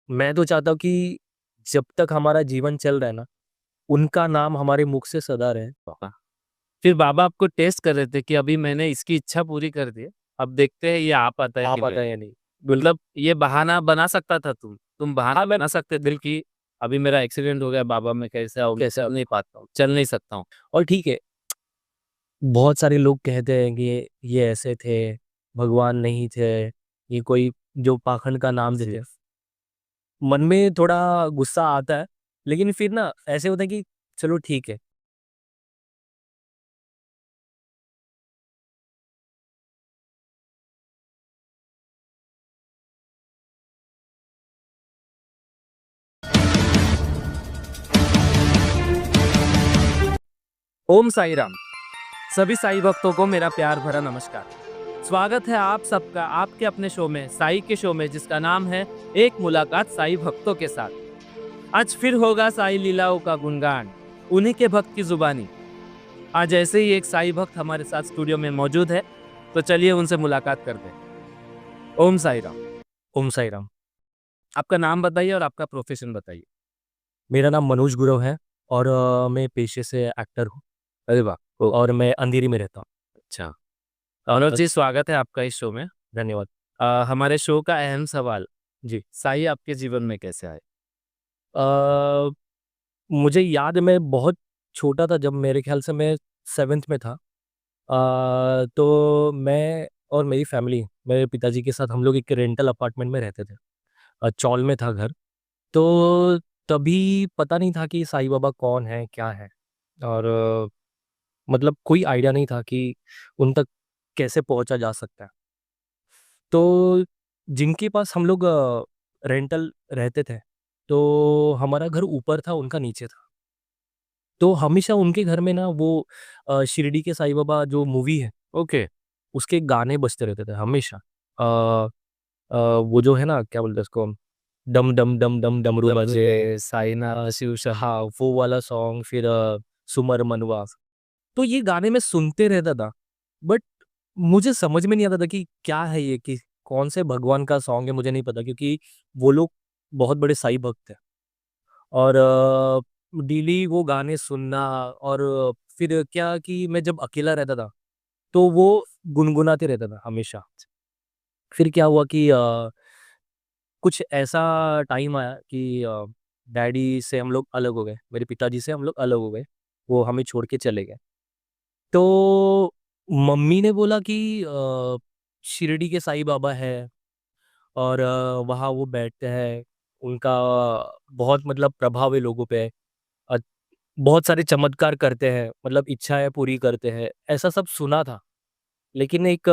मैं तो चाहता हूँ कि जब तक हमारा जीवन चल रहा है ना, उनका नाम हमारे मुख से सदा रहे। बाबा। फिर बाबा आपको टेस्ट कर रहे थे कि अभी मैंने इसकी इच्छा पूरी कर दी है, अब देखते हैं ये आ पाता है आ कि पाता नहीं। है या नहीं। मतलब ये बहाना बना सकता था, तुम बहाना बना सकते दिल की। अभी मेरा एक्सीडेंट हो गया बाबा, मैं कैसे आऊँ, कैसे चल नहीं पाता हूँ, चल नहीं सकता हूँ। और ठीक है, बहुत सारे लोग कहते हैं कि ये ऐसे थे, भगवान नहीं थे, ये कोई जो पाखंड का नाम देते जी। हैं। मन में थोड़ा गुस्सा आता है, लेकिन फिर ना ऐसे होता है कि चलो ठीक है। ओम साई राम। सभी साई भक्तों को मेरा प्यार भरा नमस्कार। स्वागत है आप सबका आपके अपने शो में, साई के शो में, जिसका नाम है एक मुलाकात साई भक्तों के साथ। आज फिर होगा साई लीलाओं का गुणगान, उन्हीं के भक्त की जुबानी। आज ऐसे ही एक साई भक्त हमारे साथ स्टूडियो में मौजूद है, तो चलिए उनसे मुलाकात करते हैं। ओम साई राम। ओम साई राम। आपका नाम बताइए और आपका प्रोफेशन बताइए। मेरा नाम मनोज गुरव है और मैं पेशे से एक्टर हूँ अरे वाह। और मैं अंधेरी में रहता हूँ। अच्छा। मनोज जी, स्वागत है आपका इस शो में। धन्यवाद। हमारे शो का अहम सवाल, जी। साई आपके जीवन में कैसे आए? अ, मुझे याद है, मैं बहुत छोटा था जब, मेरे ख्याल से मैं 7th में था। तो मैं और मेरी फैमिली, मेरे पिताजी के साथ हम लोग एक रेंटल अपार्टमेंट में रहते थे। चौल में था घर। तो तभी पता नहीं था कि साईं बाबा कौन है, क्या है। और मतलब कोई आइडिया नहीं था कि उन तक कैसे पहुँचा जा सकता है। तो जिनके पास हम लोग रेंटल रहते थे, तो हमारा घर ऊपर था, उनका नीचे था। तो हमेशा उनके घर में ना वो शिरडी के साईं बाबा जो मूवी है, ओके। उसके गाने बजते रहते थे हमेशा। अ वो जो है ना, क्या बोलते हैं उसको, डम डम डम डम डमरू बजे। बजे साईनाथ शिव शंकर। हाँ, वो वाला सॉन्ग, फिर सुमर मनवा। तो ये गाने मैं सुनते रहता था, बट मुझे समझ में नहीं आता था कि क्या है ये, कि कौन से भगवान का सॉन्ग है, मुझे नहीं पता, क्योंकि वो लोग बहुत बड़े साईं भक्त थे। और डेली वो गाने सुनना, और फिर क्या कि मैं जब अकेला रहता था, तो वो गुनगुनाते रहता था हमेशा। फिर क्या हुआ कि कुछ ऐसा टाइम आया कि डैडी से हम लोग अलग हो गए, मेरे पिताजी से हम लोग अलग हो गए, वो हमें छोड़ के चले गए। तो मम्मी ने बोला कि शिरडी के साईं बाबा है, और वहाँ वो बैठते हैं, उनका बहुत मतलब प्रभाव है लोगों पे। अ, बहुत सारे चमत्कार करते हैं, मतलब इच्छाएं पूरी करते हैं, ऐसा सब सुना था। लेकिन एक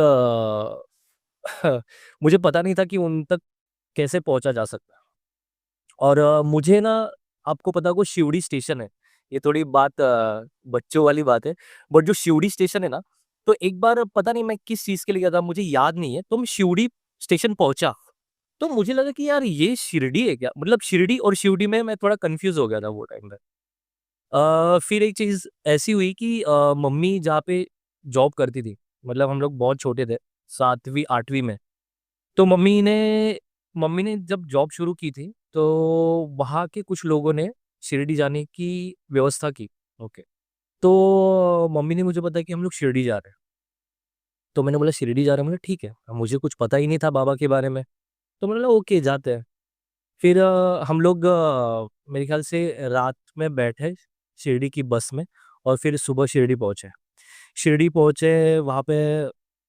मुझे पता नहीं था कि उन तक कैसे पहुंचा जा सकता है। और मुझे ना, आपको पता हो शिवड़ी स्टेशन है, ये थोड़ी बात बच्चों वाली बात है, बट जो शिवड़ी स्टेशन है ना, तो एक बार पता नहीं मैं किस चीज़ के लिए गया था, मुझे याद नहीं है, तो मैं शिवड़ी स्टेशन पहुँचा, तो मुझे लगा कि यार ये शिरडी है क्या? मतलब शिरडी और शिवड़ी में मैं थोड़ा कन्फ्यूज़ हो गया था वो टाइम पे। फिर एक चीज़ ऐसी हुई कि मम्मी जहाँ पे जॉब करती थी, मतलब हम लोग बहुत छोटे थे, 7वीं 8वीं में। तो मम्मी ने जब जॉब शुरू की थी, तो वहाँ के कुछ लोगों ने शिरडी जाने की व्यवस्था की। ओके। तो मम्मी ने मुझे बताया कि हम लोग शिरडी जा रहे हैं। तो मैंने बोला शिरडी जा रहे हैं, मैंने ठीक है। अब मुझे कुछ पता ही नहीं था बाबा के बारे में, तो मैंने बोला ओके जाते हैं। फिर हम लोग मेरे ख्याल से रात में बैठे शिरडी की बस में, और फिर सुबह शिरडी पहुँचे। शिरडी पहुँचे, वहाँ पे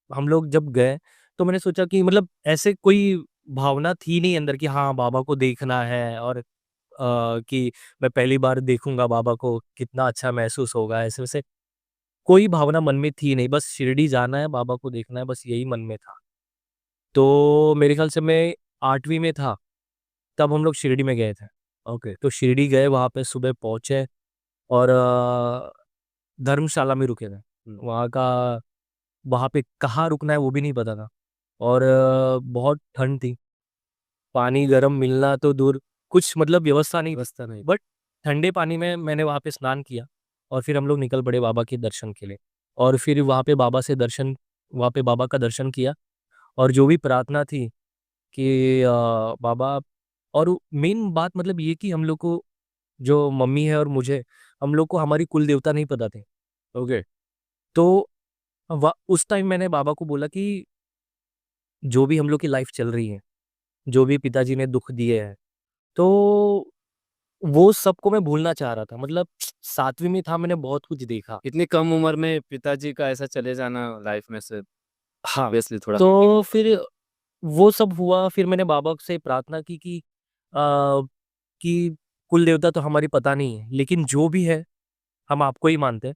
हम लोग जब गए, तो मैंने सोचा कि मतलब ऐसे कोई भावना थी नहीं अंदर कि हाँ, बाबा को देखना है, और कि मैं पहली बार देखूँगा बाबा को, कितना अच्छा महसूस होगा, ऐसे-वैसे कोई भावना मन में थी नहीं, बस शिरडी जाना है, बाबा को देखना है, बस यही मन में था। तो मेरे ख़्याल से मैं 8वीं में था, तब हम लोग शिरडी में गए थे। ओके, तो शिरडी गए, वहाँ पे सुबह पहुँचे, और धर्मशाला में रुके थे। हुँ। वहाँ का वहाँ पे कहाँ रुकना है वो भी नहीं पता था, और बहुत ठंड थी। पानी गरम मिलना तो दूर, कुछ मतलब व्यवस्था नहीं थी। रास्ता नहीं। बट ठंडे पानी में मैंने वहाँ पे स्नान किया, और फिर हम लोग निकल पड़े बाबा के दर्शन के लिए। और फिर वहाँ पे बाबा का दर्शन किया, और जो भी प्रार्थना थी कि बाबा और मेन बात मतलब ये कि हम लोग को जो मम्मी है और मुझे, हम लोग को हमारी कुल देवता नहीं पता थे। ओके। तो उस टाइम मैंने बाबा को बोला कि जो भी हम लोग की लाइफ चल रही है, जो भी पिताजी ने दुख दिए हैं, तो वो सबको मैं भूलना चाह रहा था। मतलब 7वीं में था, मैंने बहुत कुछ देखा। इतनी कम उम्र में पिताजी का ऐसा चले जाना लाइफ में से हाँ, ऑब्वियसली थोड़ा तो फिर वो सब हुआ। फिर मैंने बाबा से प्रार्थना की कि कुल देवता तो हमारी पता नहीं है, लेकिन जो भी है हम आपको ही मानते हैं।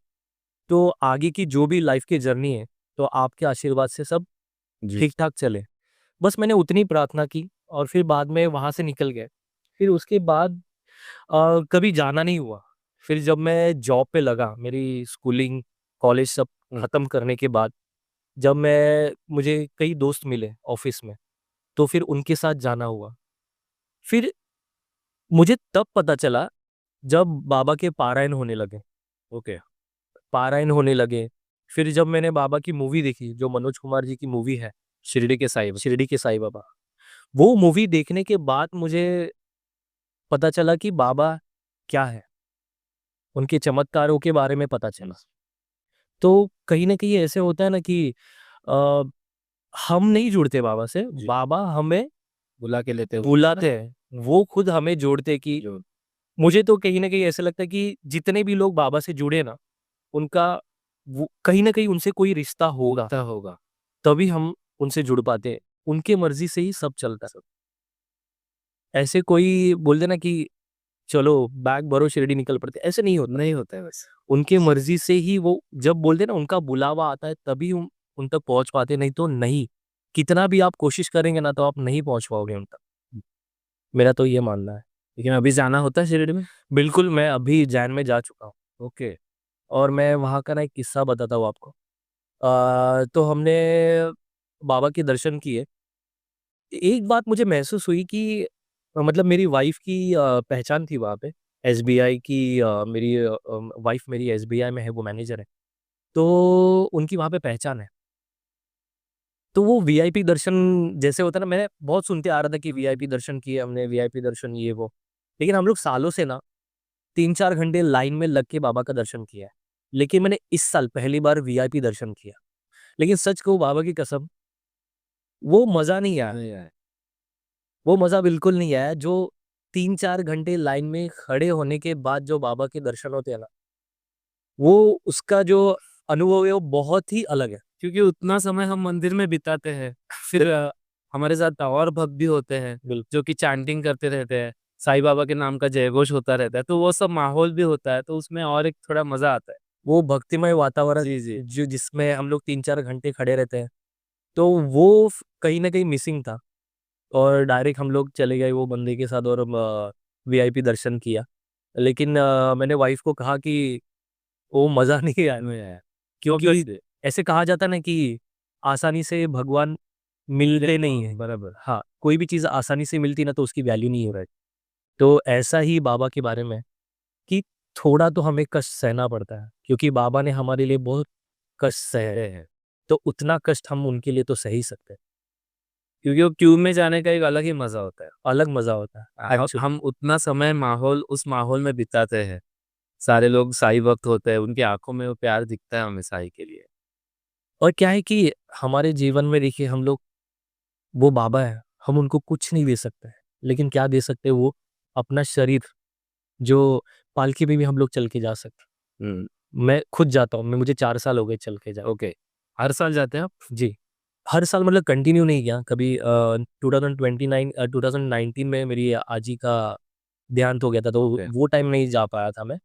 तो आगे की जो भी लाइफ की जर्नी है, तो आपके आशीर्वाद से सब जी। ठीक-ठाक चले। बस मैंने उतनी प्रार्थना की और फिर बाद में वहाँ से निकल गए। फिर उसके बाद कभी जाना नहीं हुआ। फिर जब मैं जॉब पे लगा, मेरी स्कूलिंग, कॉलेज सब हुँ। खत्म करने के बाद, जब मुझे कई दोस्त मिले ऑफ़िस में, तो फिर उनके साथ जाना हुआ। फिर मुझे तब पता चला जब बाबा के पारायण होने लगे। ओके। पारायण होने लगे। फिर जब मैंने बाबा की मूवी देखी, जो मनोज कुमार जी की मूवी है, शिरडी के साईं बाबा। वो मूवी देखने के बाद मुझे पता चला कि बाबा क्या है, उनके चमत्कारों के बारे में पता चला। तो कहीं न कहीं ऐसे होता है ना कि अ, हम नहीं जुड़ते बाबा से, जी। बाबा हमें बुला के लेते हो बुलाते हैं। वो खुद हमें जोड़ते हैं कि जो मुझे तो कहीं न कहीं ऐसा लगता है कि जितने भी लोग बाबा से जुड़े ना, उनका वो कहीं न कहीं उनसे कोई रिश्ता होगा, होता होगा। तभी हम उनसे जुड़ पाते हैं। उनके मर्ज़ी से ही सब चलता है। ऐसे कोई बोल दे ना कि चलो बैग भरो शिरडी निकल पड़ते, ऐसे नहीं होता। नहीं होता है वैसे। उनके मर्ज़ी से ही वो जब बोलते हैं ना उनका बुलावा आता है तभी हम उन तक पहुँच पाते, नहीं तो नहीं। कितना भी आप कोशिश करेंगे ना तो आप नहीं पहुँच पाओगे उन तक। मेरा तो ये मानना है। लेकिन अभी जाना होता है शिरडी में? बिल्कुल, मैं अभी उज्जैन में जा चुका हूँ ओके। और मैं वहाँ का ना एक किस्सा बताता हूँ आपको। तो हमने बाबा के दर्शन किए। एक बात मुझे महसूस हुई कि मतलब मेरी वाइफ़ की पहचान थी वहाँ पे। एसबीआई की वाइफ़ मेरी एसबीआई में है, वो मैनेजर है। तो उनकी वहाँ पे पहचान है। तो वो वीआईपी दर्शन जैसे होता है ना, मैं बहुत सुनते आ रहा था कि वीआईपी दर्शन किए हमने, वीआईपी दर्शन ये वो। लेकिन हम लोग सालों से ना 3-4 घंटे लाइन में लग के बाबा का दर्शन किया है। लेकिन मैंने इस साल पहली बार वीआईपी दर्शन किया। लेकिन सच कहूँ बाबा की कसम, वो मज़ा नहीं आया। नहीं आया। वो मज़ा बिल्कुल नहीं आया जो 3-4 घंटे लाइन में खड़े होने के बाद जो बाबा के दर्शन होते हैं ना, वो उसका जो अनुभव है वो बहुत ही अलग है। क्योंकि उतना समय हम मंदिर में बिताते हैं, फिर हमारे साथ और भक्त भी होते हैं, बिल्कुल। जो कि चैंटिंग करते रहते हैं, साईं बाबा के नाम का जयघोष होता रहता है, तो वो सब माहौल भी होता है, तो उसमें और एक थोड़ा मज़ा आता है। वो भक्तिमय वातावरण जी, जी। जो जिसमें हम लोग 3-4 घंटे खड़े रहते हैं, तो वो कहीं न कहीं मिसिंग था और डायरेक्ट हम लोग चले गए वो बंदे के साथ और वीआईपी दर्शन किया। लेकिन मैंने वाइफ़ को कहा कि वो मज़ा नहीं आया, नहीं आया। क्योंकि ऑब्वियसली। ऐसे कहा जाता है ना कि आसानी से भगवान मिलते नहीं हैं। बराबर। हाँ, कोई भी चीज़ आसानी से मिलती ना तो उसकी वैल्यू नहीं हो रहा है। तो ऐसा ही बाबा के बारे में कि थोड़ा तो हमें कष्ट सहना पड़ता है, क्योंकि बाबा ने हमारे लिए बहुत कष्ट सहे हैं, तो उतना कष्ट हम उनके लिए तो सह ही सकते हैं। क्योंकि वो क्यू में जाने का एक अलग ही मज़ा होता है। अलग मज़ा होता है एक्चुअली। हम उतना समय उस माहौल में बिताते हैं। सारे लोग साईं भक्त होते हैं, उनकी आँखों में वो प्यार दिखता है हमें साईं के लिए। और क्या है कि हमारे जीवन में देखिए हम लोग वो बाबा है, हम उनको कुछ नहीं दे सकते हैं, लेकिन क्या दे सकते हैं वो अपना शरीर, जो पालकी में भी हम लोग चल के जा सकते हुँ। हैं। मैं खुद जाता हूँ, मैं मुझे 4 साल हो गए चल के जाए। ओके। हर साल जाते हैं आप? जी। हर साल मतलब कंटिन्यू नहीं किया, कभी 2019 में मेरी आजी का देहांत हो गया था, तो ओके। वो टाइम नहीं जा पाया था मैं।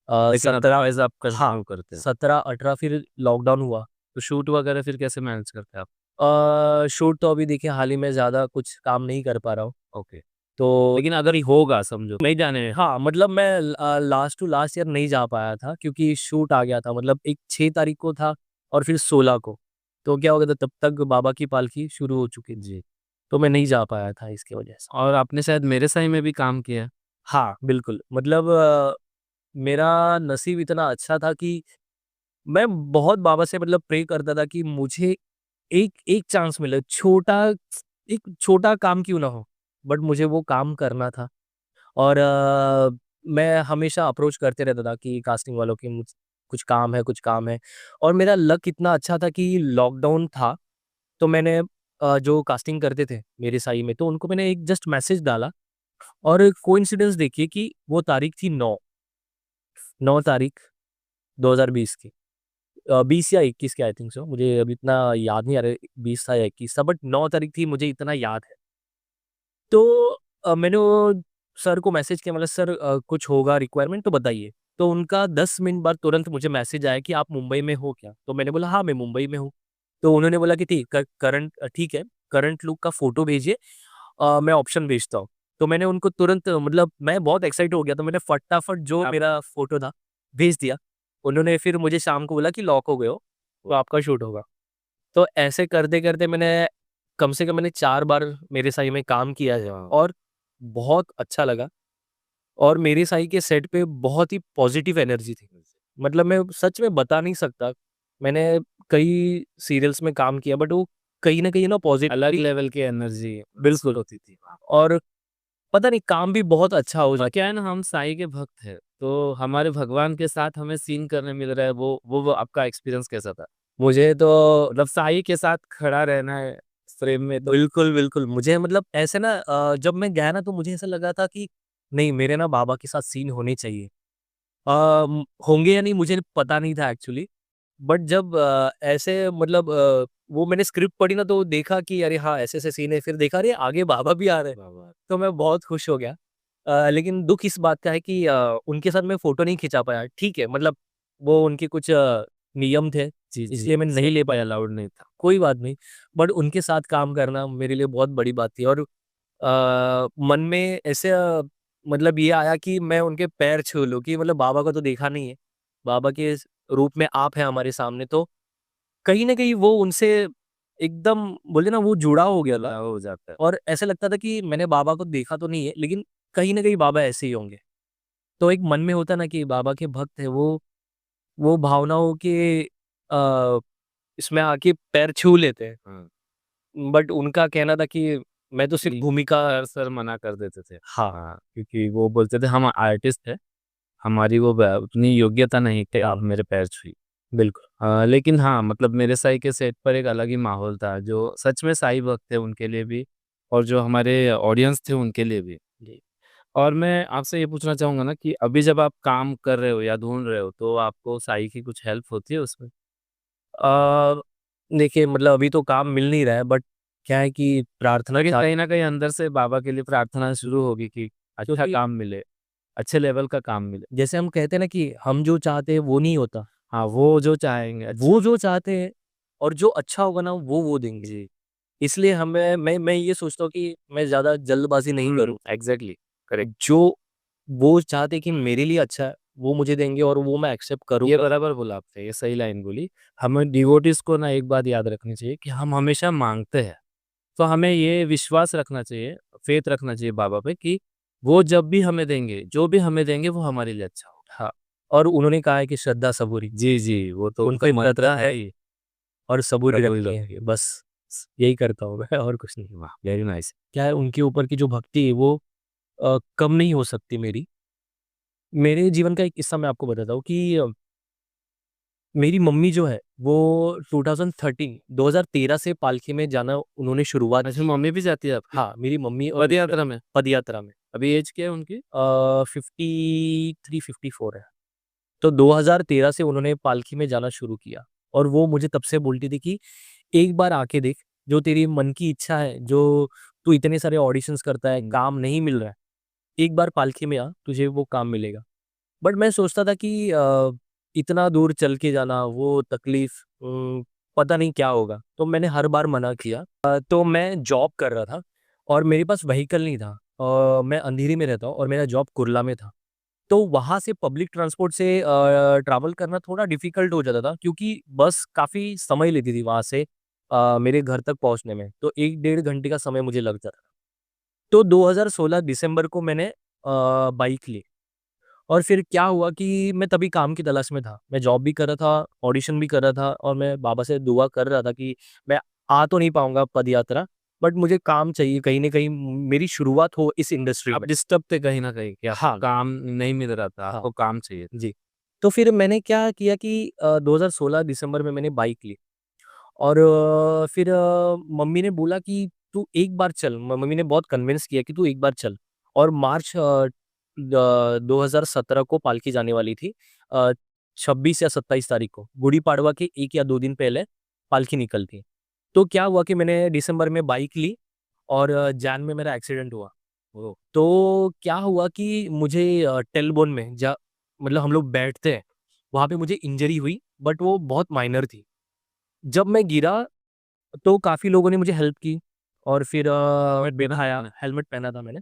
लेकिन 17 अदरवाइज़ आप हाँ, कंटिन्यू करते हैं। 17-18 फिर लॉकडाउन हुआ। तो शूट वगैरह फिर कैसे मैनेज करते हैं आप? शूट तो अभी देखिए हाल ही में ज़्यादा कुछ काम नहीं कर पा रहा हूँ। ओके। तो लेकिन अगर होगा समझो, नहीं जाने हाँ, मतलब मैं लास्ट टू लास्ट ईयर नहीं जा पाया था क्योंकि शूट आ गया था, मतलब एक 6 तारीख को था और फिर 16 को। तो क्या हो गया था तब तक बाबा की पालकी शुरू हो चुकी थी। जी। तो मैं नहीं जा पाया था इसकी वजह से। और आपने शायद मेरे साईं में भी काम किया है। हाँ, बिल्कुल। मतलब मेरा नसीब इतना अच्छा था कि मैं बहुत बाबा से मतलब प्रे करता था कि मुझे एक एक चांस मिले, एक छोटा काम क्यों ना हो। बट मुझे वो काम करना था। और मैं हमेशा अप्रोच करते रहता था कि कास्टिंग वालों की, मुझ कुछ काम है, कुछ काम है। और मेरा लक इतना अच्छा था कि लॉकडाउन था, तो मैंने जो कास्टिंग करते थे मेरे साई में, तो उनको मैंने एक जस्ट मैसेज डाला। और कोइंसिडेंस देखिए कि वो तारीख थी 9 तारीख 2020 की। 20 या 21 की आई थिंक सो, मुझे अभी इतना याद नहीं आ रहा है 20 था या 21 था, बट 9 तारीख थी, मुझे इतना याद है। तो मैंने वो सर को मैसेज किया, मतलब सर कुछ होगा रिक्वायरमेंट तो बताइए। तो उनका 10 मिनट बाद तुरंत मुझे मैसेज आया कि आप मुंबई में हो क्या? तो मैंने बोला हाँ, मैं मुंबई में हूँ। तो उन्होंने बोला कि ठीक है, करंट लुक का फ़ोटो भेजिए, मैं ऑप्शन भेजता हूँ। तो मैंने उनको तुरंत, मतलब मैं बहुत एक्साइट हो गया, तो मैंने फटाफट जो मेरा फ़ोटो था भेज दिया। उन्होंने फिर मुझे शाम को बोला कि लॉक हो गए हो, तो आपका शूट होगा। तो ऐसे करते-करते मैंने कम से कम मैंने 4 बार मेरे साई में काम किया है और बहुत अच्छा लगा। और मेरे साई के सेट पे बहुत ही पॉजिटिव एनर्जी थी। मतलब मैं सच में बता नहीं सकता। मैंने कई सीरियल्स में काम किया, बट वो कहीं न कहीं ना अलग पॉजिटिव लेवल की एनर्जी बिल्कुल होती थी। और पता नहीं काम भी बहुत अच्छा हो जाता। क्या है ना, हम साईं के भक्त हैं, तो हमारे भगवान के साथ हमें सीन करने मिल रहा है, वो आपका एक्सपीरियंस कैसा था? मुझे तो मतलब साईं के साथ खड़ा रहना है फ्रेम में तो बिल्कुल, बिल्कुल। मुझे मतलब ऐसे ना जब मैं गया ना, तो मुझे ऐसा लगा था कि नहीं, मेरे ना बाबा के साथ सीन होने चाहिए। होंगे या नहीं मुझे पता नहीं था एक्चुअली। बट जब ऐसे मतलब वो मैंने स्क्रिप्ट पढ़ी ना, तो देखा कि अरे हाँ, ऐसे-ऐसे सीन है, फिर देखा अरे आगे बाबा भी आ रहे हैं, वाह, वाह! तो मैं बहुत खुश हो गया। लेकिन दुःख इस बात का है कि उनके साथ मैं फ़ोटो नहीं खिंचा पाया। ठीक है, मतलब वो उनके कुछ नियम थे, जी, जी, इसलिए मैं नहीं ले पाया। अलाउड नहीं था। कोई बात नहीं, बट उनके साथ काम करना मेरे लिए बहुत बड़ी बात थी। और मन में ऐसे मतलब ये आया कि मैं उनके पैर छू लूँ, कि मतलब बाबा को तो देखा नहीं है, बाबा के रूप में आप हैं हमारे सामने, तो कहीं न कहीं वो उनसे एकदम बोले ना वो जुड़ा हो गया था। जुड़ा हो जाता है। और ऐसा लगता था कि मैंने बाबा को देखा तो नहीं है, लेकिन कहीं न कहीं बाबा ऐसे ही होंगे। तो एक मन में होता है ना कि बाबा के भक्त हैं, वो भावनाओं के इसमें आके पैर छू लेते हैं। हाँ। बट उनका कहना था कि मैं तो सिर्फ़ भूमिका। सर मना कर देते थे। हाँ, हाँ, क्योंकि वो बोलते थे हम आर्टिस्ट हैं, हमारी वो ब उतनी योग्यता नहीं कि आप मेरे पैर छुइए। बिल्कुल। लेकिन हाँ, मतलब मेरे साईं के सेट पर एक अलग ही माहौल था, जो सच में साईं भक्त थे उनके लिए भी और जो हमारे ऑडियंस थे उनके लिए भी। जी। और मैं आपसे ये पूछना चाहूँगा ना कि अभी जब आप काम कर रहे हो या ढूँढ रहे हो, तो आपको साईं की कुछ हेल्प होती है उसमें? अ, देखिए मतलब अभी तो काम मिल नहीं रहा है, बट क्या है कि प्रार्थना के लेकिन साथ, कहीं न कहीं अंदर से बाबा के लिए प्रार्थना शुरू होगी कि अच्छा क्योंकि काम मिले, अच्छे लेवल का काम मिले। जैसे हम कहते हैं ना कि हम जो चाहते हैं वो नहीं होता। हाँ, वो जो चाहेंगे अच्छा वो जो चाहते हैं और जो अच्छा होगा ना वो देंगे। जी। इसलिए हमें मैं ये सोचता हूँ कि मैं ज़्यादा जल्दबाज़ी नहीं करूँ। Exactly, correct. जो वो चाहते हैं कि मेरे लिए अच्छा है, वो मुझे देंगे और वो मैं एक्सेप्ट ये करूँगा। बराबर बोला आपने, ये सही लाइन बोली। हमें डिवोटीज़ को ना एक बात याद रखनी चाहिए कि हम हमेशा माँगते हैं। तो हमें ये विश्वास रखना चाहिए, फ़ेथ रखना चाहिए बाबा पे कि वो जब भी हमें देंगे, जो भी हमें देंगे वो हमारे लिए अच्छा होगा। हाँ, और उन्होंने कहा है कि श्रद्धा सबूरी, जी, जी, वो तो उनका मंत्र मंत्र है है ही। और सबूरी सबूरी रखनी रखो। है, बस यही करता हूँ मैं और कुछ नहीं। वाह! Very nice. क्या है उनके ऊपर की जो भक्ति है वो कम नहीं हो सकती मेरी। मेरे जीवन का एक किस्सा मैं आपको बताता हूँ कि मेरी मम्मी जो है वो 2013 से पालकी में जाना उन्होंने शुरुआत अच्छा, की। मम्मी भी जाती है आपकी? हाँ, मेरी मम्मी और पदयात्रा में? पदयात्रा में अभी ऐज क्या है उनकी? 53-54 है। तो 2013 से उन्होंने पालकी में जाना शुरू किया और वो मुझे तब से बोलती थी कि एक बार आके देख, जो तेरी मन की इच्छा है, जो तू इतने सारे ऑडिशंस करता है, हुँ। काम नहीं मिल रहा है, एक बार पालकी में आ, तुझे वो काम मिलेगा। बट मैं सोचता था कि इतना दूर चल के जाना, वो तकलीफ, पता नहीं क्या होगा, तो मैंने हर बार मना किया। तो मैं जॉब कर रहा था और मेरे पास व्हीकल नहीं था। मैं अंधेरी में रहता हूँ और मेरा जॉब कुर्ला में था। तो वहाँ से पब्लिक ट्रांसपोर्ट से ट्रैवल करना थोड़ा डिफ़िकल्ट हो जाता था, क्योंकि बस काफ़ी समय लेती थी वहाँ से मेरे घर तक पहुँचने में। तो 1 डेढ़ घंटे का समय मुझे लग जाता था। तो 2016 दिसंबर को मैंने बाइक ली और फिर क्या हुआ कि मैं तभी काम की तलाश में था। मैं जॉब भी कर रहा था, ऑडिशन भी कर रहा था और मैं बाबा से दुआ कर रहा था कि मैं आ तो नहीं पाऊँगा पदयात्रा, बट मुझे काम चाहिए, कहीं न कहीं मेरी शुरुआत हो इस इंडस्ट्री आप में। डिस्टर्ब थे कहीं न कहीं कि आपको हाँ, काम नहीं मिल रहा था, हाँ, आपको काम चाहिए। जी। तो फिर मैंने क्या किया कि 2016 दिसंबर में मैंने बाइक ली और फिर मम्मी ने बोला कि तू एक बार चल, मम्मी ने बहुत कन्विंस किया कि तू एक बार चल और मार्च 2017 को पालकी जाने वाली थी। 26 या 27 तारीख को, गुड़ी पड़वा के 1 या 2 दिन पहले पालकी निकलती है। तो क्या हुआ कि मैंने दिसंबर में बाइक ली और जैन में मेरा एक्सीडेंट हुआ। ओह! तो क्या हुआ कि मुझे टेलबोन में मतलब हम लोग बैठते हैं, वहाँ पे मुझे इंजरी हुई बट वो बहुत माइनर थी। जब मैं गिरा तो काफ़ी लोगों ने मुझे हेल्प की और फिर हेलमेट पहना था बिठाया, आपने? हेलमेट पहना था मैंने।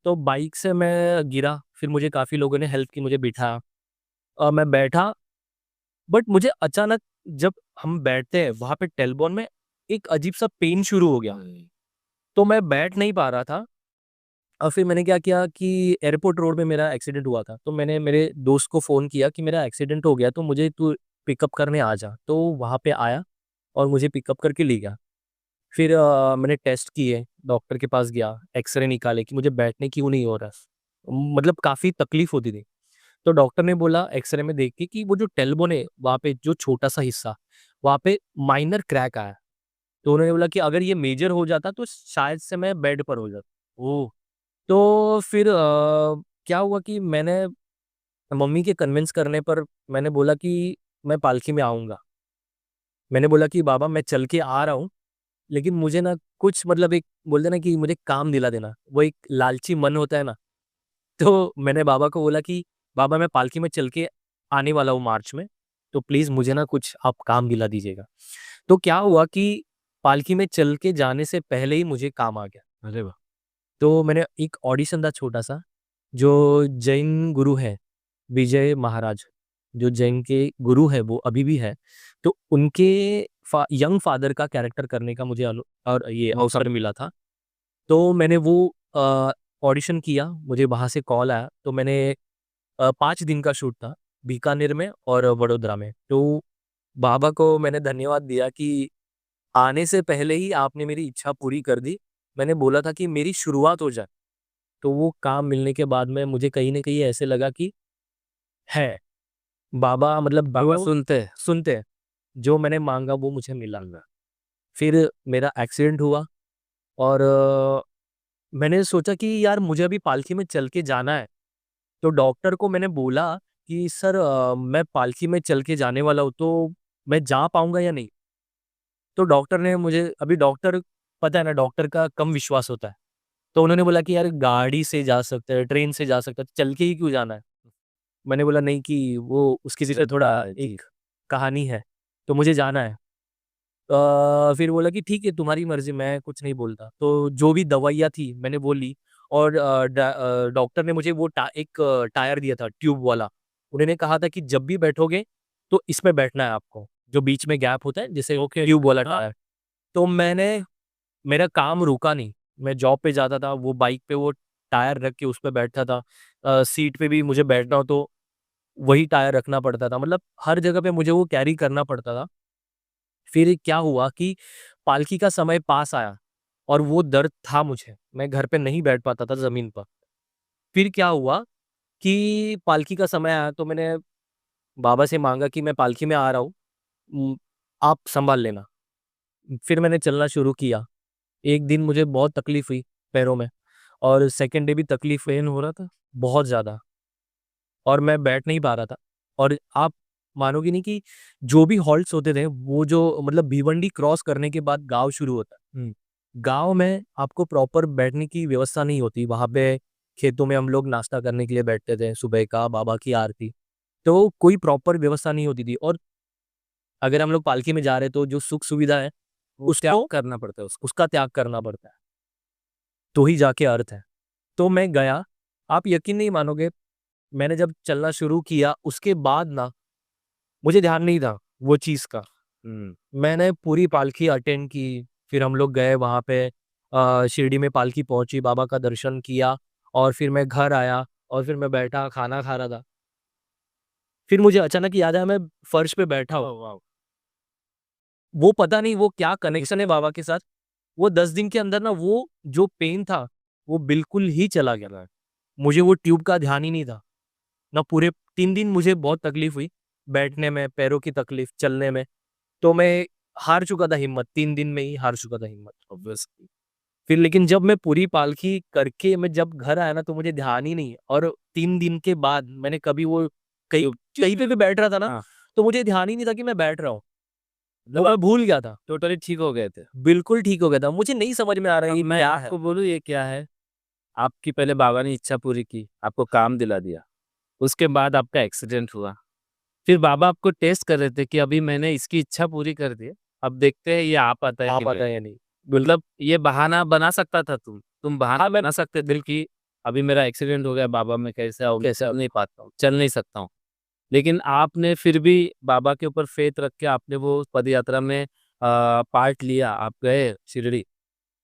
तो बाइक से मैं गिरा, फिर मुझे काफ़ी लोगों ने हेल्प की, मुझे बिठाया। मैं बैठा बट मुझे अचानक जब हम बैठते हैं वहाँ पे टेलबोन में एक अजीब-सा पेन शुरू हो गया। तो मैं बैठ नहीं पा रहा था और फिर मैंने क्या किया कि एयरपोर्ट रोड में मेरा एक्सीडेंट हुआ था। तो मैंने मेरे दोस्त को फ़ोन किया कि मेरा एक्सीडेंट हो गया तो मुझे तू पिकअप करने आ जा। तो वहाँ पे आया और मुझे पिकअप करके ले गया। फिर मैंने टेस्ट किए, डॉक्टर के पास गया, एक्स-रे निकाले कि मुझे बैठने क्यों नहीं हो रहा। मतलब काफ़ी तकलीफ़ होती थी। तो डॉक्टर ने बोला एक्स-रे में देख के कि वो जो टेलबोन है, वहाँ पे जो छोटा-सा हिस्सा, वहाँ पे माइनर क्रैक आया है। तो उन्होंने बोला कि अगर ये मेजर हो जाता तो शायद से मैं बेड पर हो जाता। ओह! तो फिर क्या हुआ कि मैंने मम्मी के कन्विंस करने पर मैंने बोला कि मैं पालकी में आऊँगा। मैंने बोला कि बाबा मैं चल के आ रहा हूँ, लेकिन मुझे ना कुछ मतलब एक बोलते हैं ना कि मुझे काम दिला देना। वो एक लालची मन होता है ना, तो मैंने बाबा को बोला कि बाबा मैं पालकी में चल के आने वाला हूँ मार्च में, तो प्लीज़ मुझे ना कुछ आप काम दिला दीजिएगा। तो क्या हुआ कि पालकी में चल के जाने से पहले ही मुझे काम आ गया। अरे वाह! तो मैंने एक ऑडिशन था छोटा-सा, जो जैन गुरु है, विजय महाराज, जो जैन के गुरु हैं वो अभी भी है। तो उनके यंग फादर का कैरेक्टर करने का मुझे और ये मौका अवसर मिला था। तो मैंने वो ऑडिशन किया, मुझे वहाँ से कॉल आया, तो मैंने 5 दिन का शूट था, बीकानेर में और वडोदरा में। तो बाबा को मैंने धन्यवाद दिया कि आने से पहले ही आपने मेरी इच्छा पूरी कर दी। मैंने बोला था कि मेरी शुरुआत हो जाए, तो वो काम मिलने के बाद में मुझे कहीं न कहीं ऐसे लगा कि है, बाबा मतलब बाबा जो सुनते हैं। सुनते हैं, जो मैंने माँगा वो मुझे मिला। फिर मेरा एक्सीडेंट हुआ और मैंने सोचा कि यार मुझे अभी पालकी में चल के जाना है। तो डॉक्टर को मैंने बोला कि सर मैं पालकी में चल के जाने वाला हूँ, तो मैं जा पाऊँगा या नहीं? तो डॉक्टर ने मुझे अभी डॉक्टर पता है ना डॉक्टर का कम विश्वास होता है। तो उन्होंने बोला कि यार गाड़ी से जा सकते हैं, ट्रेन से जा सकते हैं, चल के ही क्यों जाना है? मैंने बोला नहीं कि वो उसके पीछे थोड़ा जी। एक कहानी है, तो मुझे जाना है। फिर बोला कि ठीक है तुम्हारी मर्ज़ी मैं कुछ नहीं बोलता। तो जो भी दवाइयाँ थी मैंने वो ली और डॉक्टर ने मुझे वो एक टायर दिया था ट्यूब वाला। उन्होंने कहा था कि जब भी बैठोगे तो इसमें बैठना है आपको, जो बीच में गैप होता है जैसे ओके। ट्यूब वाला हाँ। टायर। तो मेरा काम रुका नहीं, मैं जॉब पे जाता था, वो बाइक पे वो टायर रख के उस पे बैठता था। सीट पे भी मुझे बैठना हो तो वही टायर रखना पड़ता था, मतलब हर जगह पे मुझे वो कैरी करना पड़ता था। फिर क्या हुआ कि पालकी का समय पास आया और वो दर्द था मुझे, मैं घर पे नहीं बैठ पाता था ज़मीन पर। फिर क्या हुआ कि पालकी का समय आया तो मैंने बाबा से माँगा कि मैं पालकी में आ रहा हूँ, आप सँभाल लेना। फिर मैंने चलना शुरू किया। एक दिन मुझे बहुत तकलीफ़ हुई पैरों में और सेकंड डे भी तकलीफ़ हुई पेन हो रहा था? बहुत ज़्यादा और मैं बैठ नहीं पा रहा था। और आप मानोगे नहीं कि जो भी हॉल्ट्स होते थे, वो जो मतलब भिवंडी क्रॉस करने के बाद गाँव शुरू होता है। गाँव में आपको प्रॉपर बैठने की व्यवस्था नहीं होती। वहाँ पे खेतों में हम लोग नाश्ता करने के लिए बैठते थे, सुबह का बाबा की आरती। तो कोई प्रॉपर व्यवस्था नहीं होती थी और अगर हम लोग पालकी में जा रहे हैं तो जो सुख-सुविधा है, वो त्याग उसको करना पड़ता है उसको। उसका त्याग करना पड़ता है। तो ही जाके अर्थ है। तो मैं गया, आप यकीन नहीं मानोगे, मैंने जब चलना शुरू किया उसके बाद ना मुझे ध्यान नहीं था वो चीज़ का। हुँ। मैंने पूरी पालकी अटेंड की, फिर हम लोग गए वहाँ पे शिरडी में पालकी पहुँची, बाबा का दर्शन किया और फिर मैं घर आया और फिर मैं बैठा खाना खा रहा था। फिर मुझे अचानक याद आया मैं फर्श पे बैठा हूँ। Oh wow! वो पता नहीं वो क्या कनेक्शन है बाबा के साथ, वो 10 दिन के अंदर ना वो जो पेन था, वो बिल्कुल ही चला गया था। मुझे वो ट्यूब का ध्यान ही नहीं था। ना पूरे 3 दिन मुझे बहुत तकलीफ हुई, बैठने में, पैरों की तकलीफ, चलने में। तो मैं हार चुका था हिम्मत, 3 दिन में ही हार चुका था हिम्मत ऑब्वियसली। फिर लेकिन जब मैं पूरी पालकी करके मैं जब घर आया ना तो मुझे ध्यान ही नहीं, और 3 दिन के बाद मैंने कभी वो कहीं कहीं पे भी बैठ रहा था ना, हाँ, तो मुझे ध्यान ही नहीं था कि मैं बैठ रहा हूँ। वो मतलब मैं आप भूल गया था। टोटली ठीक हो गए थे। बिल्कुल ठीक हो गया था। मुझे नहीं समझ में आ रहा है अब ये मैं क्या है? आपको बोलूँ ये क्या है? आपकी पहले बाबा ने इच्छा पूरी की, आपको काम दिला दिया। उसके बाद आपका एक्सीडेंट हुआ। फिर बाबा आपको टेस्ट कर रहे थे कि अभी मैंने इसकी इच्छा पूरी कर दी है, अब देखते हैं ये आ पाता है आ कि पाता नहीं। है या नहीं? मतलब ये बहाना बना सकता था तुम बहाना बना सकते थे कि अभी मेरा एक्सीडेंट हो गया बाबा, मैं कैसे आऊँ, कैसे चल नहीं पाता हूँ, चल नहीं सकता हूँ। लेकिन आपने फिर भी बाबा के ऊपर फेथ रख के आपने वो पद यात्रा में पार्ट लिया, आप गए शिरडी।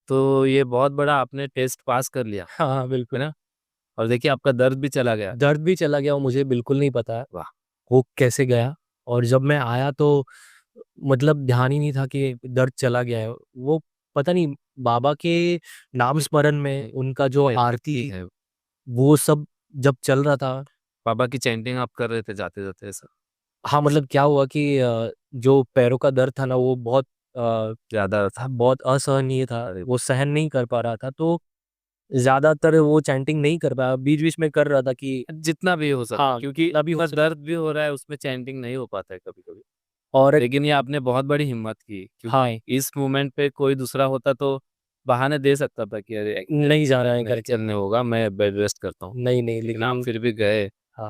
तो ये बहुत बड़ा आपने टेस्ट पास कर लिया, हाँ, है बिल्कुल। ना? और देखिए आपका दर्द भी चला गया। दर्द भी चला गया और मुझे बिल्कुल नहीं पता है, वाह! वो कैसे गया। और जब मैं आया तो मतलब ध्यान ही नहीं था कि दर्द चला गया है। वो पता नहीं बाबा के नाम स्मरण में उनका जो आरती है, वो सब जब चल रहा था। बाबा की चैंटिंग आप कर रहे थे जाते-जाते ऐसा? हाँ, मतलब क्या हुआ कि जो पैरों का दर्द था ना वो बहुत ज़्यादा था, बहुत असहनीय था, अरे! वो सहन नहीं कर पा रहा था, तो ज़्यादातर वो चैंटिंग नहीं कर पाया, बीच-बीच में कर रहा था कि जितना भी हो सके हाँ, क्योंकि जितना भी हो इतना सके। दर्द भी हो रहा है उसमें चैंटिंग नहीं हो पाता है कभी-कभी। और लेकिन ये आपने बहुत बड़ी हिम्मत की हाँ, क्योंकि इस मोमेंट पे कोई दूसरा होता तो बहाने दे सकता था कि अरे नहीं जा रहा है नहीं करके। चलने होगा, मैं बेड रेस्ट करता हूँ। नहीं, नहीं, लेकिन आप लेकिन फिर भी गए। हाँ,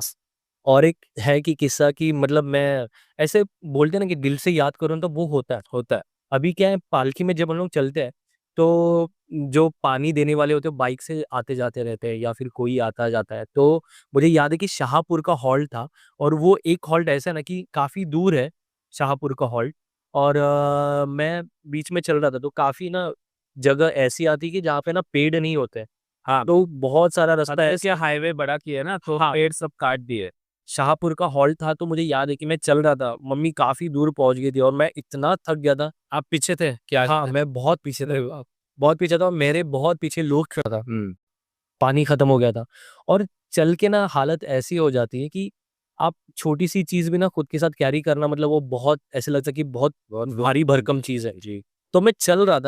और एक है कि किस्सा कि मतलब मैं ऐसे बोलते हैं ना कि दिल से याद करो ना तो वो होता है। होता है। अभी क्या है पालकी में जब हम लोग चलते हैं, तो जो पानी देने वाले होते हैं बाइक से आते-जाते रहते हैं या फिर कोई आता-जाता है। तो मुझे याद है कि शाहपुर का हॉल्ट था, और वो एक हॉल्ट ऐसा है ना कि काफ़ी दूर है शाहपुर का हॉल्ट, और मैं बीच में चल रहा था तो काफ़ी ना जगह ऐसी आती है कि जहाँ पे ना पेड़ नहीं होते हैं। हाँ, तो बहुत सारा रास्ता मतलब क्या ऐसा हाईवे बड़ा किया ना तो हाँ, पेड़ सब काट दिए। शाहपुर का हॉल्ट था तो मुझे याद है कि मैं चल रहा था, मम्मी काफ़ी दूर पहुँच गई थी और मैं इतना थक गया था। आप पीछे थे क्या? हाँ, मैं बहुत पीछे था, बहुत पीछे था और मेरे बहुत पीछे लोग खड़ा था, हुँ, पानी खत्म हो गया था। और चल के ना हालत ऐसी हो जाती है कि आप छोटी-सी चीज़ भी ना खुद के साथ कैरी करना मतलब वो बहुत ऐसा लगता है कि बहुत बहुत भारी भरकम चीज़ है। जी। तो मैं चल रहा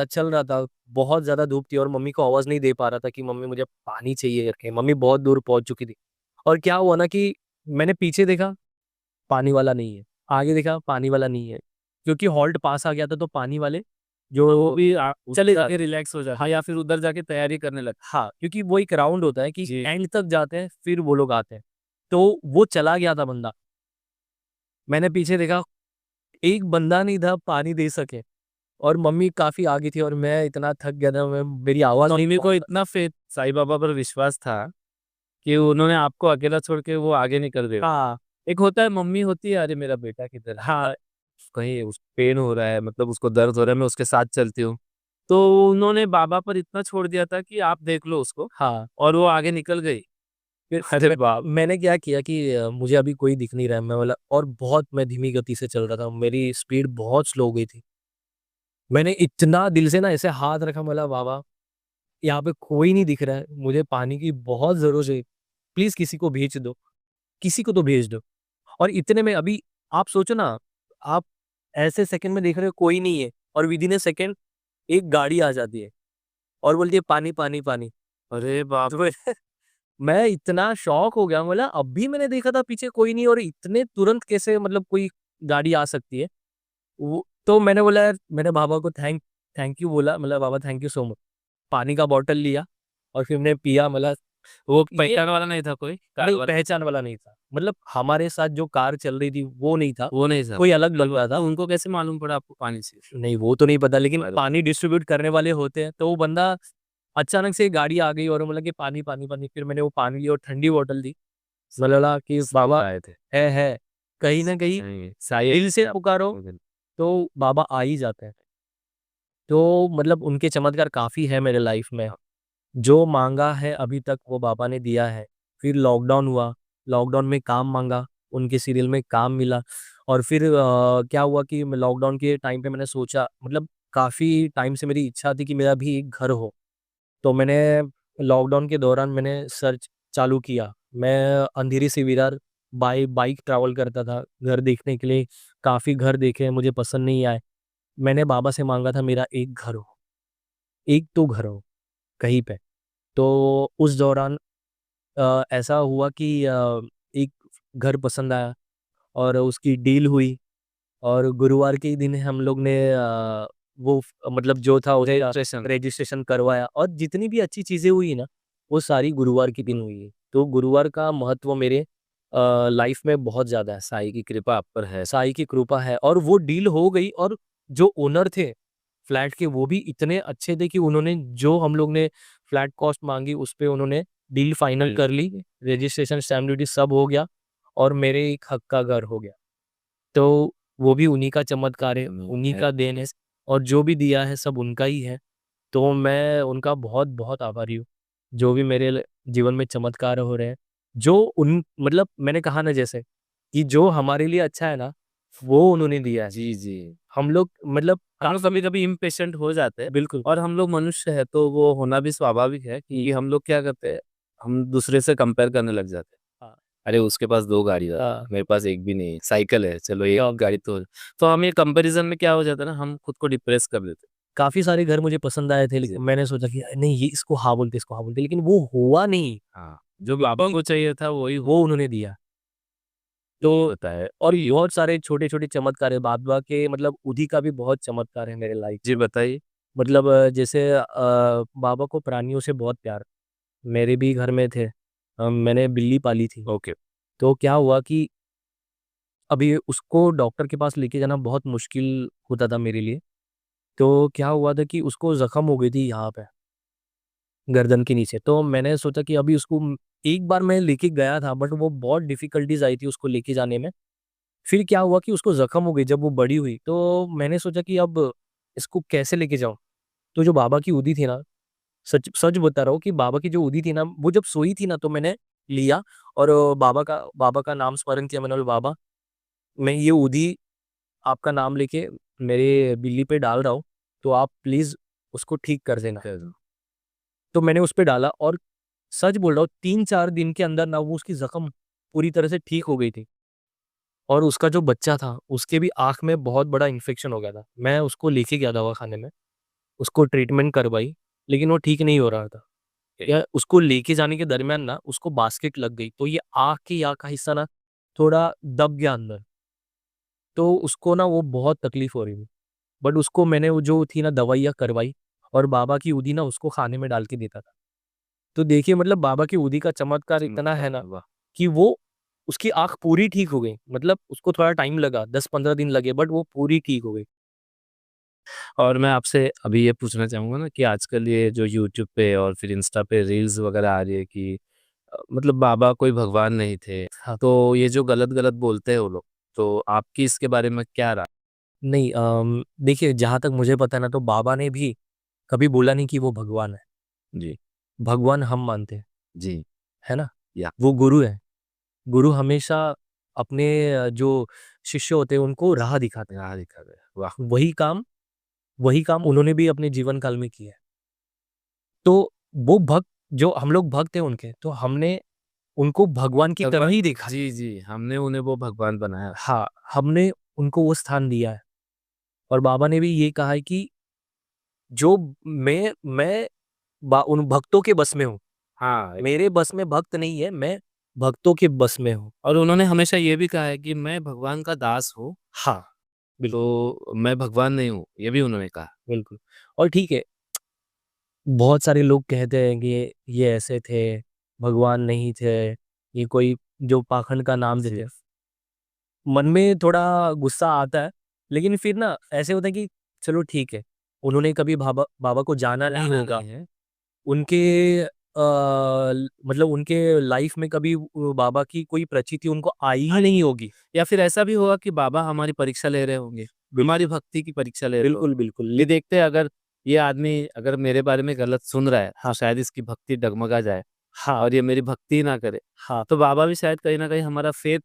था, बहुत ज़्यादा धूप थी और मम्मी को आवाज़ नहीं दे पा रहा था कि मम्मी मुझे पानी चाहिए करके, मम्मी बहुत दूर पहुँच चुकी थी। और क्या हुआ ना कि मैंने पीछे देखा, पानी वाला नहीं है, आगे देखा पानी वाला नहीं है, क्योंकि हॉल्ट पास आ गया था तो पानी वाले वो जो भी चले उतर जाते के रिलैक्स हो हाँ, जाते या फिर उधर जाके तैयारी करने लगते। हाँ, क्योंकि वो एक राउंड होता है कि जी। एंड तक जाते हैं, फिर वो लोग आते हैं। तो वो चला गया था बंदा। मैंने पीछे देखा, एक बंदा नहीं था पानी दे सके, और मम्मी काफ़ी आगे थी और मैं इतना थक गया था, मैं मेरी आवाज़ नहीं मम्मी को पहुँच इतना फेथ साईं बाबा पर विश्वास था कि उन्होंने आपको अकेला छोड़ के वो आगे निकल गए। हाँ, एक होता है मम्मी होती है, अरे मेरा बेटा किधर है? हाँ, कहीं उस पेन हो रहा है मतलब उसको दर्द हो रहा है, मैं उसके साथ चलती हूँ। तो उन्होंने बाबा पर इतना छोड़ दिया था कि आप देख लो उसको हाँ। और वो आगे निकल गई। फिर अरे बाप! मैंने क्या किया कि मुझे अभी कोई दिख नहीं रहा है, मैं बोला और बहुत मैं धीमी गति से चल रहा था, मेरी स्पीड बहुत स्लो हो गई थी। मैंने इतना दिल से ना ऐसे हाथ रखा, बोला बाबा यहाँ पे कोई नहीं दिख रहा है, मुझे पानी की बहुत ज़रूरत है, प्लीज़ किसी को भेज दो, किसी को तो भेज दो। और इतने में अभी आप सोचो ना, आप ऐसे सेकंड में देख रहे हो कोई नहीं है और विदिन अ सेकंड एक गाड़ी आ जाती है और बोलती है पानी, पानी, पानी। अरे बाप! तो मैं इतना शॉक हो गया, बोला अभी मैंने देखा था पीछे कोई नहीं और इतने तुरंत कैसे मतलब कोई गाड़ी आ सकती है। वो तो मैंने बोला यार मैंने बाबा को थैंक यू बोला, मतलब बाबा थैंक यू सो मच। पानी का बॉटल लिया और फिर मैंने पिया, मतलब वो ये पहचान वाला नहीं था कोई? कार नहीं वाला? पहचान वाला नहीं था। मतलब हमारे साथ जो कार चल रही थी वो नहीं था, वो नहीं था। कोई अलग लग रहा था। तो उनको कैसे मालूम पड़ा आपको पानी से? नहीं वो तो नहीं पता, लेकिन अरे! पानी डिस्ट्रीब्यूट करने वाले होते हैं, तो वो बंदा अचानक से गाड़ी आ गई और बोला कि पानी, पानी, पानी। फिर मैंने वो पानी लिया और ठंडी बॉटल दी। मैंने बोला कि बाबा आए थे। है, कहीं न कहीं नहीं, साई दिल से पुकारो तो बाबा आ ही जाते हैं। तो मतलब उनके चमत्कार काफ़ी है मेरे लाइफ में। जो माँगा है अभी तक वो बाबा ने दिया है। फिर लॉकडाउन हुआ, लॉकडाउन में काम माँगा, उनके सीरियल में काम मिला और फिर क्या हुआ कि मैं लॉकडाउन के टाइम पे मैंने सोचा मतलब काफ़ी टाइम से मेरी इच्छा थी कि मेरा भी एक घर हो। तो मैंने लॉकडाउन के दौरान मैंने सर्च चालू किया। मैं अंधेरी से विरार बाय बाइक ट्रैवल करता था घर देखने के लिए। काफ़ी घर देखे, मुझे पसंद नहीं आए। मैंने बाबा से माँगा था मेरा एक घर हो, एक तो घर हो कहीं पे। तो उस दौरान ऐसा हुआ कि एक घर पसंद आया और उसकी डील हुई और गुरुवार के ही दिन हम लोग ने मतलब जो था उसे रजिस्ट्रेशन करवाया और जितनी भी अच्छी चीज़ें हुई ना, वो सारी गुरुवार के दिन हुई है। तो गुरुवार का महत्व मेरे लाइफ में बहुत ज़्यादा है। साई की कृपा आप पर है। साईं की कृपा है और वो डील हो गई और जो ओनर थे फ्लैट के वो भी इतने अच्छे थे कि उन्होंने जो हम लोग ने फ्लैट कॉस्ट माँगी उस पे उन्होंने डील फाइनल कर ली। रजिस्ट्रेशन, स्टैम्प ड्यूटी सब हो गया और मेरे एक हक का घर हो गया। तो वो भी उन्हीं का चमत्कार है, उन्हीं का देन है और जो भी दिया है सब उनका ही है। तो मैं उनका बहुत-बहुत आभारी हूँ, जो भी मेरे जीवन में चमत्कार हो रहे हैं। जो उन मतलब मैंने कहा ना जैसे कि जो हमारे लिए अच्छा है ना, वो उन्होंने दिया है। जी, जी। हम लोग मतलब हम लोग कभी-कभी इम्पेशेंट हो जाते हैं बिल्कुल। और हम लोग मनुष्य हैं तो वो होना भी स्वाभाविक है कि हम लोग क्या करते हैं, हम दूसरे से कंपेयर करने लग जाते हैं। हाँ, अरे उसके पास 2 गाड़ियाँ है, हाँ, मेरे पास 1 भी नहीं है, साइकिल है, चलो 1 क्या गाड़ी तो हम ये कंपैरिज़न में क्या हो जाता है ना, हम खुद को डिप्रेस कर देते हैं। काफ़ी सारे घर मुझे पसंद आए थे, जी। लेकिन मैंने सोचा कि नहीं ये इसको हाँ बोलते, इसको हाँ बोलते, लेकिन वो हुआ नहीं, हाँ, जो बाबा को चाहिए था वही वो उन्होंने दिया। तो होता है। और ये बहुत सारे छोटे-छोटे चमत्कार है, बाबा के मतलब उदी का भी बहुत चमत्कार है मेरे लाइफ जी, में। बताइए? मतलब जैसे बाबा को प्राणियों से बहुत प्यार, मेरे भी घर में थे। मैंने बिल्ली पाली थी। ओके। तो क्या हुआ कि अभी उसको डॉक्टर के पास लेके जाना बहुत मुश्किल होता था मेरे लिए। तो क्या हुआ था कि उसको ज़ख्म हो गई थी यहाँ पे, गर्दन के नीचे। तो मैंने सोचा कि अभी उसको एक बार मैं लेके गया था बट वो बहुत डिफ़िकल्टीज़ आई थी उसको लेके जाने में। फिर क्या हुआ कि उसको ज़ख्म हो गई जब वो बड़ी हुई, तो मैंने सोचा कि अब इसको कैसे लेके जाऊँ? तो जो बाबा की उदी थी ना, सच सच बता रहा हूँ कि बाबा की जो उदी थी ना, वो जब सोई थी ना तो मैंने लिया और बाबा का नाम स्मरण किया। मैंने बोला बाबा, मैं ये उदी आपका नाम लेके मेरे बिल्ली पे डाल रहा हूँ, तो आप प्लीज़ उसको ठीक कर देना। तो मैंने उस पे डाला और सच बोल रहा हूँ 3-4 दिन के अंदर ना वो उसकी ज़ख्म पूरी तरह से ठीक हो गई थी। और उसका जो बच्चा था, उसके भी आँख में बहुत बड़ा इन्फेक्शन हो गया था। मैं उसको लेके गया दवाखाने में, उसको ट्रीटमेंट करवाई, लेकिन वो ठीक नहीं हो रहा था। या उसको लेके जाने के दरमियान ना उसको बास्केट लग गई, तो ये आँख के यहाँ का हिस्सा ना थोड़ा दब गया अंदर। तो उसको ना वो बहुत तकलीफ़ हो रही थी। बट उसको मैंने वो जो थी ना दवाइयाँ करवाई और बाबा की उदी ना उसको खाने में डाल के देता था। तो देखिए मतलब बाबा की उदी का चमत्कार इतना है ना वाह! कि वो उसकी आँख पूरी ठीक हो गई। मतलब उसको थोड़ा टाइम लगा, 10-15 दिन लगे बट वो पूरी ठीक हो गई। और मैं आपसे अभी ये पूछना चाहूँगा ना कि आजकल ये जो यूट्यूब पे और फिर इंस्टा पे रील्स वगैरह आ रही है कि मतलब बाबा कोई भगवान नहीं थे। हाँ। तो ये जो गलत-गलत बोलते हैं वो लोग, तो आपकी इसके बारे में क्या राय? नहीं देखिए जहाँ तक मुझे पता है ना तो बाबा ने भी कभी बोला नहीं कि वो भगवान है। जी, भगवान हम मानते हैं, जी, है ना? या वो गुरु है। गुरु हमेशा अपने जो शिष्य होते हैं उनको राह दिखाते हैं। यहाँ लिखा गया। वाह! वही काम वही काम उन्होंने भी अपने जीवन काल में किया है। तो वो भक्त जो हम लोग भक्त हैं उनके, तो हमने उनको भगवान की तरह ही देखा है। जी, जी, हमने उन्हें वो भगवान बनाया। हाँ, हमने उनको वो स्थान दिया है और बाबा ने भी ये कहा है कि जो मैं उन भक्तों के बस में हूँ। हाँ, मेरे बस में भक्त नहीं है, मैं भक्तों के बस में हूँ। और उन्होंने हमेशा ये भी कहा है कि मैं भगवान का दास हूँ, हाँ, बिल्कुल, तो मैं भगवान नहीं हूँ, ये भी उन्होंने कहा। बिल्कुल। और ठीक है, बहुत सारे लोग कहते हैं कि ये ऐसे थे, भगवान नहीं थे, ये कोई जो पाखंड का नाम देते जी। हैं। मन में थोड़ा गुस्सा आता है, लेकिन फिर ना ऐसे होता है कि चलो ठीक है, उन्होंने कभी बाबा को जाना नहीं होगा। नहीं है। उनके मतलब उनके लाइफ में कभी बाबा की कोई प्रचिति उनको आई ही नहीं होगी। या फिर ऐसा भी होगा कि बाबा हमारी परीक्षा ले रहे होंगे, हमारी भक्ति की परीक्षा ले रहे होंगे। बिल्कुल, बिल्कुल। ये देखते हैं अगर ये आदमी अगर मेरे बारे में गलत सुन रहा है, तो हाँ, शायद इसकी भक्ति डगमगा जाए हाँ, और ये मेरी भक्ति ही ना करे। हाँ। तो बाबा भी शायद कहीं न कहीं हमारा फेथ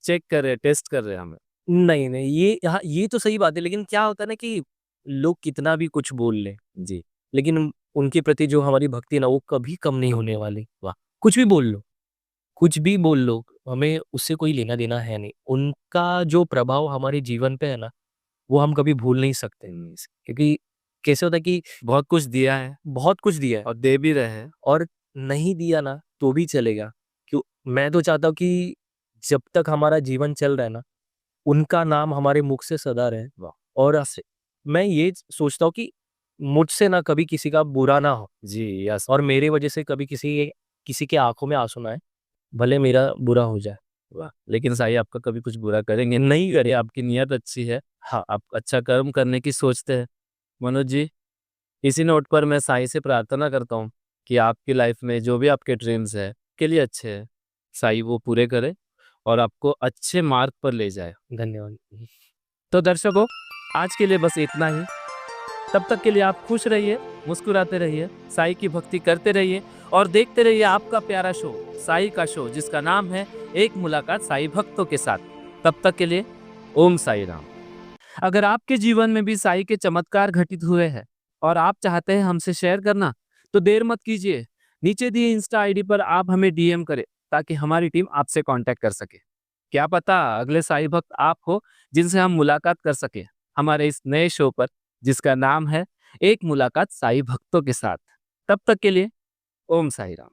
चेक कर रहे हैं, टेस्ट कर रहे हैं हमें। नहीं, नहीं, ये हाँ, ये तो सही बात है, लेकिन क्या होता है ना कि लोग कितना भी कुछ बोल लें, जी, लेकिन उनके प्रति जो हमारी भक्ति है ना, वो कभी कम नहीं होने वाली। वाह! कुछ भी बोल लो, कुछ भी बोल लो, हमें उससे कोई लेना-देना है नहीं। उनका जो प्रभाव हमारे जीवन पे है ना, वो हम कभी भूल नहीं सकते। क्योंकि कैसे होता है कि बहुत कुछ दिया है बहुत कुछ दिया है और दे भी रहे हैं। और नहीं दिया ना, तो भी चलेगा। क्यों मैं तो चाहता हूँ कि जब तक हमारा जीवन चल रहा है ना, उनका नाम हमारे मुख से सदा रहे। वाह! और मैं ये सोचता हूँ कि मुझसे ना कभी किसी का बुरा ना हो जी, यस, और मेरे वजह से कभी किसी के आँखों में आँसू ना आए, भले मेरा बुरा हो जाए। वाह! लेकिन साईं आपका कभी कुछ बुरा करेंगे नहीं, करे आपकी नीयत अच्छी है, हाँ, आप अच्छा कर्म करने की सोचते हैं। मनोज जी, इसी नोट पर मैं साईं से प्रार्थना करता हूँ कि आपकी लाइफ में जो भी आपके ड्रीम्स हैं, के लिए अच्छे हैं, साईं वो पूरे करे और आपको अच्छे मार्ग पर ले जाए। धन्यवाद। तो दर्शकों, आज के लिए बस इतना ही। तब तक के लिए आप खुश रहिए, मुस्कुराते रहिए, साईं की भक्ति करते रहिए और देखते रहिए आपका प्यारा शो, साईं का शो, जिसका नाम है एक मुलाकात साईं भक्तों के साथ। तब तक के लिए ओम साईं राम। अगर आपके जीवन में भी साईं के चमत्कार घटित हुए हैं और आप चाहते हैं हमसे शेयर करना, तो देर मत कीजिए। नीचे दिए इंस्टा आईडी पर आप हमें डीएम करें ताकि हमारी टीम आपसे कांटेक्ट कर सके। क्या पता अगले साईं भक्त आप हो जिनसे हम मुलाकात कर सके हमारे इस नए शो पर, जिसका नाम है एक मुलाकात साईं भक्तों के साथ। तब तक के लिए ओम साईं राम।